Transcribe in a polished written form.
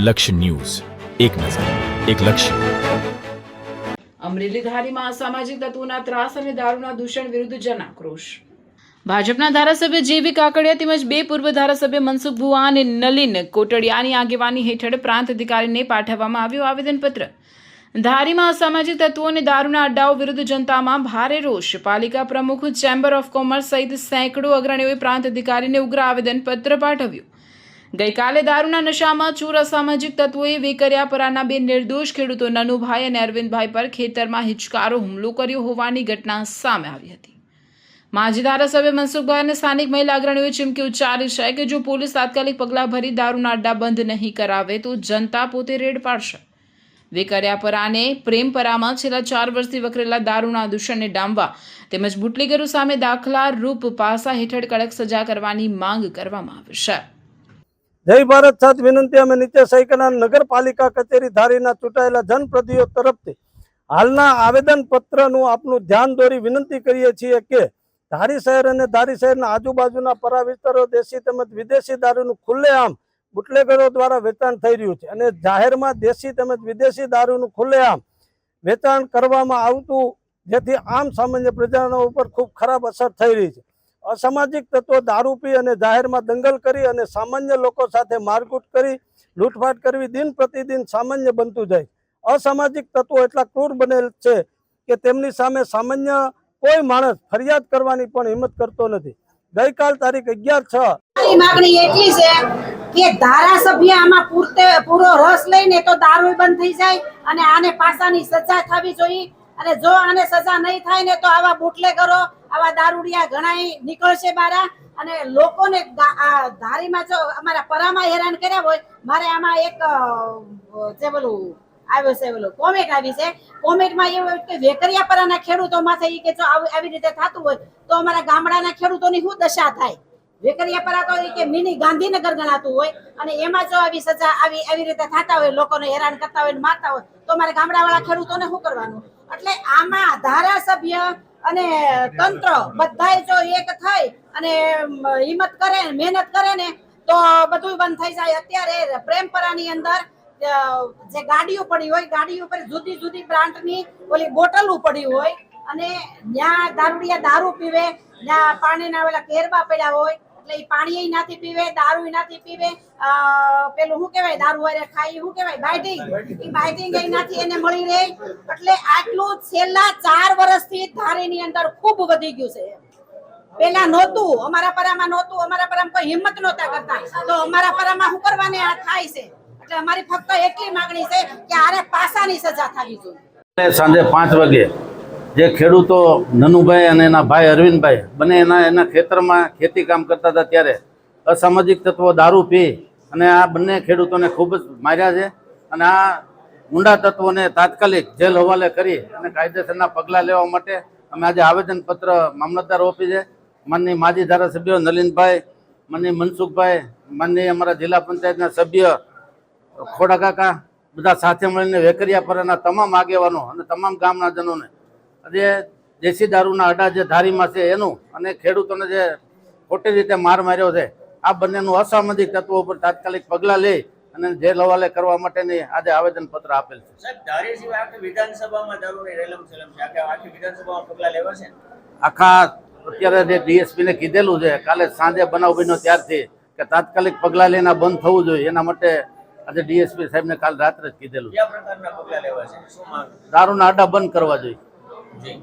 લક્ષ્ય ન્યૂઝ, એક નજર, એક લક્ષ્ય. અમરેલી ધારીમાં અસામાજિક તત્વોના ત્રાસ અને દારૂના દૂષણ વિરુદ્ધ જનાક્રોશ. ભાજપના ધારાસભ્ય જેવી કાકડિયા તેમજ બે પૂર્વ ધારાસભ્ય મનસુખ ભુવા અને નલિન કોટડિયાની આગેવાની હેઠળ પ્રાંત અધિકારીને પાઠવવામાં આવ્યું આવેદનપત્ર. ધારીમાં અસામાજિક તત્વો અને દારૂના અડ્ડાઓ વિરુદ્ધ જનતામાં ભારે રોષ. પાલિકા પ્રમુખ, ચેમ્બર ઓફ કોમર્સ સહિત સેંકડો અગ્રણીઓએ પ્રાંત અધિકારીને ઉગ્ર આવેદનપત્ર પાઠવ્યું. ગઈકાલે દારૂના નશામાં ચૂર અસામાજિક તત્વોએ વેકરિયાપરાના બે નિર્દોષ ખેડૂતો નનુભાઈ અને અરવિંદભાઈ પર ખેતરમાં હિચકારો હુમલો કર્યો હોવાની ઘટના સામે આવી હતી. માજી ધારાસભ્ય મનસુખભાઈ અને સ્થાનિક મહિલા અગ્રણીઓએ ચીમકી ઉચ્ચારી છે કે જો પોલીસ તાત્કાલિક પગલાં ભરી દારૂના અડ્ડા બંધ નહીં કરાવે તો જનતા પોતે રેડ પાડશે. વેકરિયાપરાને પ્રેમપરામાં છેલ્લા 4 વર્ષથી વકરેલા દારૂના દૂષણને ડામવા તેમજ બુટલેગરો સામે દાખલા રૂપ પાસા હેઠળ કડક સજા કરવાની માંગ કરવામાં આવી છે. જય ભારત સાથ વિનંતી. અમે નીચે સહી કરનાર નગરપાલિકા કચેરી ધારીના ચૂંટાયેલા જનપ્રતિનિધિઓ તરફથી હાલના આવેદન પત્રનું આપનું ધ્યાન દોરી વિનંતી કરીએ છીએ કે ધારી શહેર અને ધારી શહેરના આજુબાજુના પરા વિસ્તારો દેશી તેમજ વિદેશી દારૂનું ખુલ્લેઆમ બુટલેગરો દ્વારા વેચાણ થઈ રહ્યું છે અને જાહેરમાં દેશી તેમજ વિદેશી દારૂનું ખુલ્લેઆમ વેચાણ કરવામાં આવતું, જેથી આમ સામાન્ય પ્રજાના ઉપર ખૂબ ખરાબ અસર થઈ રહી છે. અસામાજિક તત્વો દારૂ પી અને જાહેરમાં દંગલ કરી અને સામાન્ય લોકો સાથે મારકૂટ કરી લૂંટફાટ કરવી દિન પ્રતિદિન સામાન્ય બનતું જાય. અસામાજિક તત્વો એટલા ક્રૂર બનેલ છે કે તેમની સામે સામાન્ય કોઈ માણસ ફરિયાદ કરવાની પણ હિંમત કરતો નથી. ગઈકાલ તારીખ 11/6 માગણી એટલી છે કે ધારાસભ્ય આમાં પૂરો રસ લઈને તો દારૂ બંધ થઈ જાય અને આને પાસાની સજા થવી જોઈએ. અને જો આને સજા નહીં થાય ને તો આવા બુટલેગરો, આવા દારૂડિયા ઘણાય નીકળશે બારા અને લોકોને ધારીમાં જો અમારા પરામાં હેરાન કર્યા હોય. મારે આમાં એક જે બોલું આવ્યો છે, બોલું કોમેન્ટ આવી છે. કોમેન્ટમાં એવું કે વેકરિયાપરાના ખેડૂતો માથે કે જો આવી રીતે થતું હોય તો અમારા ગામડાના ખેડૂતોની શું દશા થાય. વેકરિયાપરા તો કે મિની ગાંધીનગર ગણાતું હોય અને એમાં જો આવી સજા આવી રીતે થતા હોય, લોકોને હેરાન કરતા હોય, મારતા હોય તો અમારા ગામડાવાળા ખેડૂતોને શું કરવાનું? એટલે આમાં ધારાસભ્ય અને તંત્ર બધાય જો એક થઈ અને હિંમત કરે, મહેનત કરે ને તો બધું બંધ થઈ જાય. અત્યારે પ્રેમપરાની અંદર જે ગાડીઓ પડી હોય, ગાડી ઉપર જુદી જુદી બ્રાન્ડની ઓલી બોટલો પડી હોય અને ત્યાં દારૂડિયા દારૂ પીવે, ત્યાં પાણીના ઓલા કેરબા પડ્યા હોય એટલે એ પાણી નથી પીવે, દારૂ નથી પીવે, પેલું શું કહેવાય દારૂ વાળે ખાઈ શું કહેવાય બાઇટિંગ, એ બાઇટિંગ નથી એને મળી રહે. એટલે આટલું છેલ્લા 4 વર્ષથી ધારીની અંદર ખૂબ વધી ગયું છે. પેલા નહોતું, અમારા પરામાં નહોતું, અમારા પરામાં કોઈ હિંમત નહોતા કરતા, તો અમારા પરામાં શું કરવાને આ થાય છે. એટલે અમારી ફક્ત એટલી માંગણી છે કે આને પાસાની સજા થવી જોઈએ. સાંજે 5 વાગે જે ખેડૂતો નનુભાઈ અને એના ભાઈ અરવિંદભાઈ બંને એના ખેતરમાં ખેતી કામ કરતા હતા ત્યારે અસામાજિક તત્વો દારૂ પી અને આ બંને ખેડૂતોને ખૂબ જ માર્યા છે. અને આ ગુંડા તત્વોને તાત્કાલિક જેલ હવાલે કરી અને કાયદેસરના પગલાં લેવા માટે અમે આજે આવેદનપત્ર મામલતદાર ઓફિસે માનનીય માજી ધારાસભ્યો નલિનભાઈ, માનનીય મનસુખભાઈ, માનનીય અમારા જિલ્લા પંચાયતના સભ્ય ખોડા કાકા બધા સાથે મળીને વેકરિયાપરાના તમામ આગેવાનો અને તમામ ગામના જનોને આજે દેશી દારૂના અડ્ડા જે ધારીમાં છે એનું અને ખેડૂતોને જે ખોટી રીતે માર માર્યો છે આ બંનેનું અસામાજિક તત્વો ઉપર તાત્કાલિક પગલાં લઈ અને જેલ હવાલે કરવા માટેની આજે આવેદનપત્ર આપેલ છે. સાહેબ, ધારી સિવાય આખી વિધાનસભામાં દારૂની રેલમ-છેલમ છે. આખી વિધાનસભામાં પગલાં લેવાશે? આખા અત્યારે જે ડીએસપીને કીધેલું છે કાલે સાંજે બનાવ બન્યો ત્યારથી કે તાત્કાલિક પગલાં લઈને બંધ થવું જોઈએ. એના માટે આજે ડીએસપી સાહેબને કાલ રાત્રે જ કીધેલું. કયા પ્રકારના પગલાં લેવાશે? શું માંગ? દારૂના અડ્ડા બંધ કરવા જોઈએ. જી.